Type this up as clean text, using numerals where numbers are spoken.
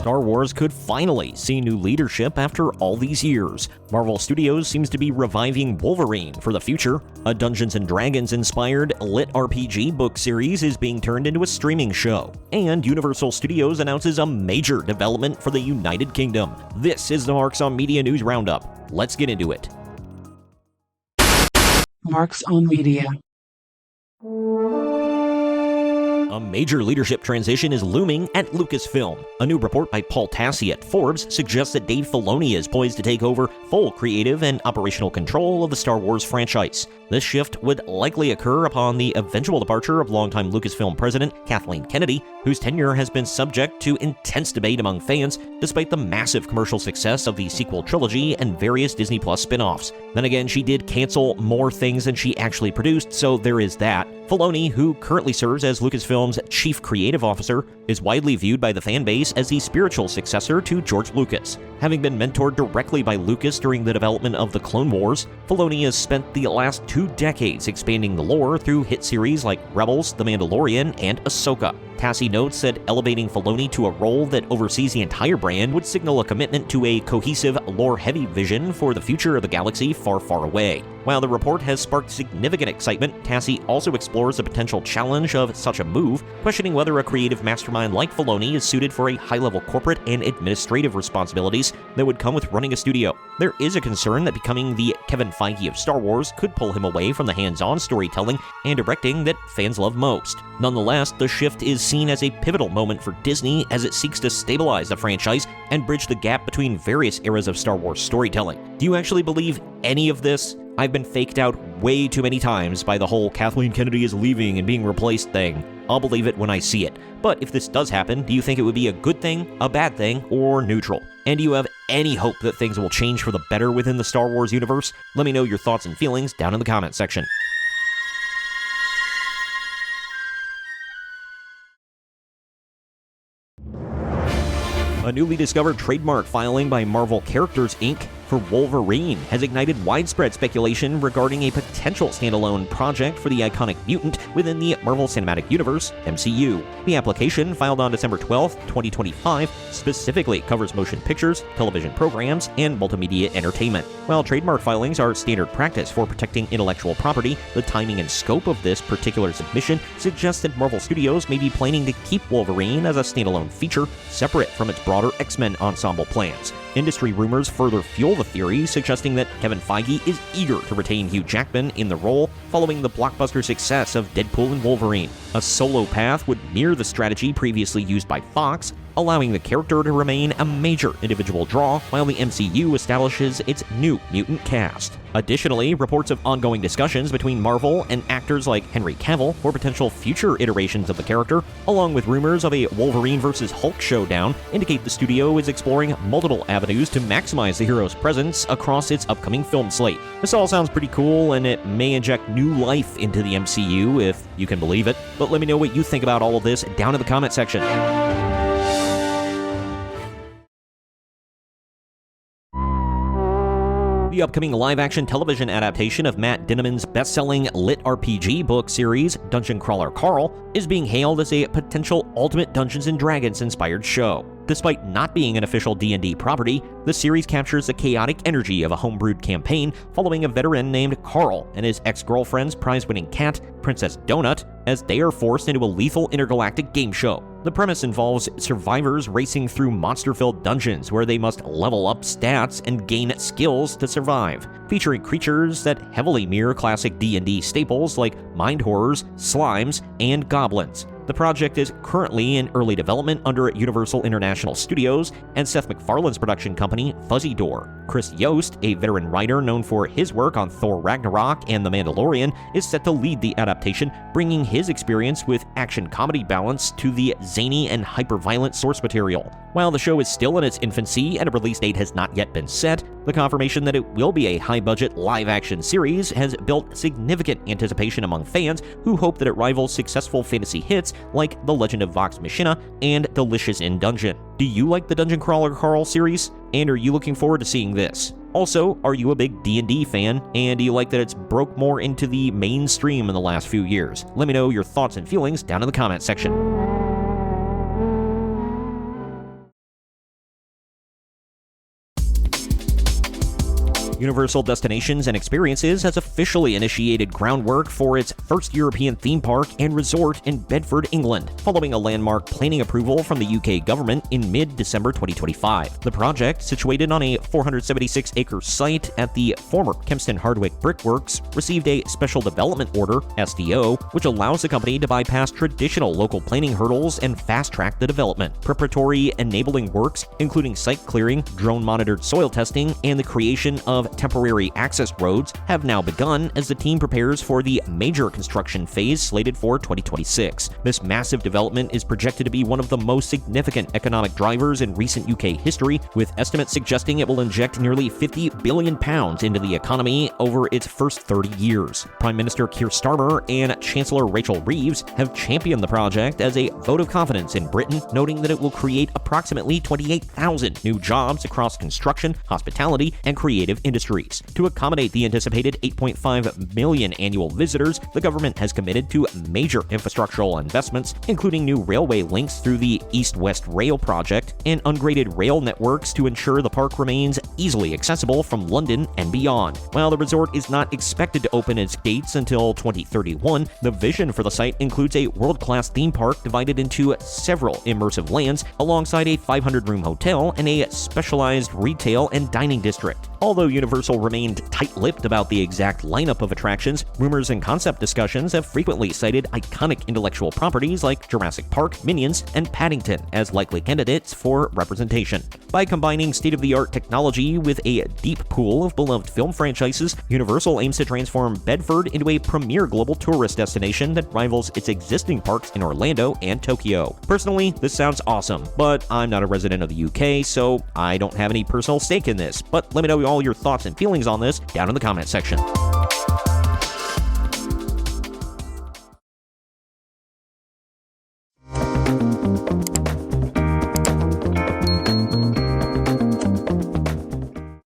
Star Wars could finally see new leadership after all these years. Marvel Studios seems to be reviving Wolverine for the future. A Dungeons & Dragons-inspired LitRPG book series is being turned into a streaming show. And Universal Studios announces a major development for the United Kingdom. This is the Marks on Media News Roundup. Let's get into it. Marks on Media. A major leadership transition is looming at Lucasfilm. A new report by Paul Tassi at Forbes suggests that Dave Filoni is poised to take over full creative and operational control of the Star Wars franchise. This shift would likely occur upon the eventual departure of longtime Lucasfilm president Kathleen Kennedy, whose tenure has been subject to intense debate among fans, despite the massive commercial success of the sequel trilogy and various Disney Plus spin-offs. Then again, she did cancel more things than she actually produced, so there is that. Filoni, who currently serves as Lucasfilm's chief creative officer, is widely viewed by the fan base as the spiritual successor to George Lucas. Having been mentored directly by Lucas during the development of the Clone Wars, Filoni has spent the last 2 decades expanding the lore through hit series like Rebels, The Mandalorian, and Ahsoka. Tassi notes that elevating Filoni to a role that oversees the entire brand would signal a commitment to a cohesive, lore-heavy vision for the future of the galaxy far, far away. While the report has sparked significant excitement, Tassi also explores the potential challenge of such a move, questioning whether a creative mastermind like Filoni is suited for a high-level corporate and administrative responsibilities that would come with running a studio. There is a concern that becoming the Kevin Feige of Star Wars could pull him away from the hands-on storytelling and directing that fans love most. Nonetheless, the shift is seen as a pivotal moment for Disney as it seeks to stabilize the franchise and bridge the gap between various eras of Star Wars storytelling. Do you actually believe any of this? I've been faked out way too many times by the whole Kathleen Kennedy is leaving and being replaced thing. I'll believe it when I see it. But if this does happen, do you think it would be a good thing, a bad thing, or neutral? And do you have any hope that things will change for the better within the Star Wars universe? Let me know your thoughts and feelings down in the comment section. A newly discovered trademark filing by Marvel Characters, Inc. for Wolverine has ignited widespread speculation regarding a potential standalone project for the iconic mutant within the Marvel Cinematic Universe, MCU. The application, filed on December 12, 2025, specifically covers motion pictures, television programs, and multimedia entertainment. While trademark filings are standard practice for protecting intellectual property, the timing and scope of this particular submission suggests that Marvel Studios may be planning to keep Wolverine as a standalone feature, separate from its broader X-Men ensemble plans. Industry rumors further fuel the theory, suggesting that Kevin Feige is eager to retain Hugh Jackman in the role following the blockbuster success of Deadpool and Wolverine. A solo path would mirror the strategy previously used by Fox, allowing the character to remain a major individual draw while the MCU establishes its new mutant cast. Additionally, reports of ongoing discussions between Marvel and actors like Henry Cavill for potential future iterations of the character, along with rumors of a Wolverine vs. Hulk showdown, indicate the studio is exploring multiple avenues to maximize the hero's presence across its upcoming film slate. This all sounds pretty cool, and it may inject new life into the MCU, if you can believe it. But let me know what you think about all of this down in the comment section. The upcoming live-action television adaptation of Matt Dinniman's best-selling LitRPG book series, Dungeon Crawler Carl, is being hailed as a potential ultimate Dungeons & Dragons-inspired show. Despite not being an official D&D property, the series captures the chaotic energy of a homebrewed campaign following a veteran named Carl and his ex-girlfriend's prize-winning cat, Princess Donut, as they are forced into a lethal intergalactic game show. The premise involves survivors racing through monster-filled dungeons where they must level up stats and gain skills to survive, featuring creatures that heavily mirror classic D&D staples like mind horrors, slimes, and goblins. The project is currently in early development under Universal International Studios and Seth MacFarlane's production company, Fuzzy Door. Chris Yost, a veteran writer known for his work on Thor Ragnarok and The Mandalorian, is set to lead the adaptation, bringing his experience with action-comedy balance to the zany and hyper-violent source material. While the show is still in its infancy and a release date has not yet been set, the confirmation that it will be a high-budget live-action series has built significant anticipation among fans who hope that it rivals successful fantasy hits like The Legend of Vox Machina and Delicious in Dungeon. Do you like the Dungeon Crawler Carl series? And are you looking forward to seeing this? Also, are you a big D&D fan, and do you like that it's broke more into the mainstream in the last few years? Let me know your thoughts and feelings down in the comment section. Universal Destinations and Experiences has officially initiated groundwork for its first European theme park and resort in Bedford, England, following a landmark planning approval from the UK government in mid-December 2025. The project, situated on a 476-acre site at the former Kempston Hardwick Brickworks, received a Special Development Order (SDO), which allows the company to bypass traditional local planning hurdles and fast-track the development. Preparatory enabling works, including site clearing, drone-monitored soil testing, and the creation of temporary access roads, have now begun as the team prepares for the major construction phase slated for 2026. This massive development is projected to be one of the most significant economic drivers in recent UK history, with estimates suggesting it will inject nearly £50 billion into the economy over its first 30 years. Prime Minister Keir Starmer and Chancellor Rachel Reeves have championed the project as a vote of confidence in Britain, noting that it will create approximately 28,000 new jobs across construction, hospitality, and creative industries. To accommodate the anticipated 8.5 million annual visitors, the government has committed to major infrastructural investments, including new railway links through the East-West Rail project and ungraded rail networks to ensure the park remains easily accessible from London and beyond. While the resort is not expected to open its gates until 2031, the vision for the site includes a world-class theme park divided into several immersive lands, alongside a 500-room hotel and a specialized retail and dining district. Although Universal remained tight-lipped about the exact lineup of attractions, rumors and concept discussions have frequently cited iconic intellectual properties like Jurassic Park, Minions, and Paddington as likely candidates for representation. By combining state-of-the-art technology with a deep pool of beloved film franchises, Universal aims to transform Bedford into a premier global tourist destination that rivals its existing parks in Orlando and Tokyo. Personally, this sounds awesome, but I'm not a resident of the UK, so I don't have any personal stake in this. But let me know all your thoughts and feelings on this down in the comment section.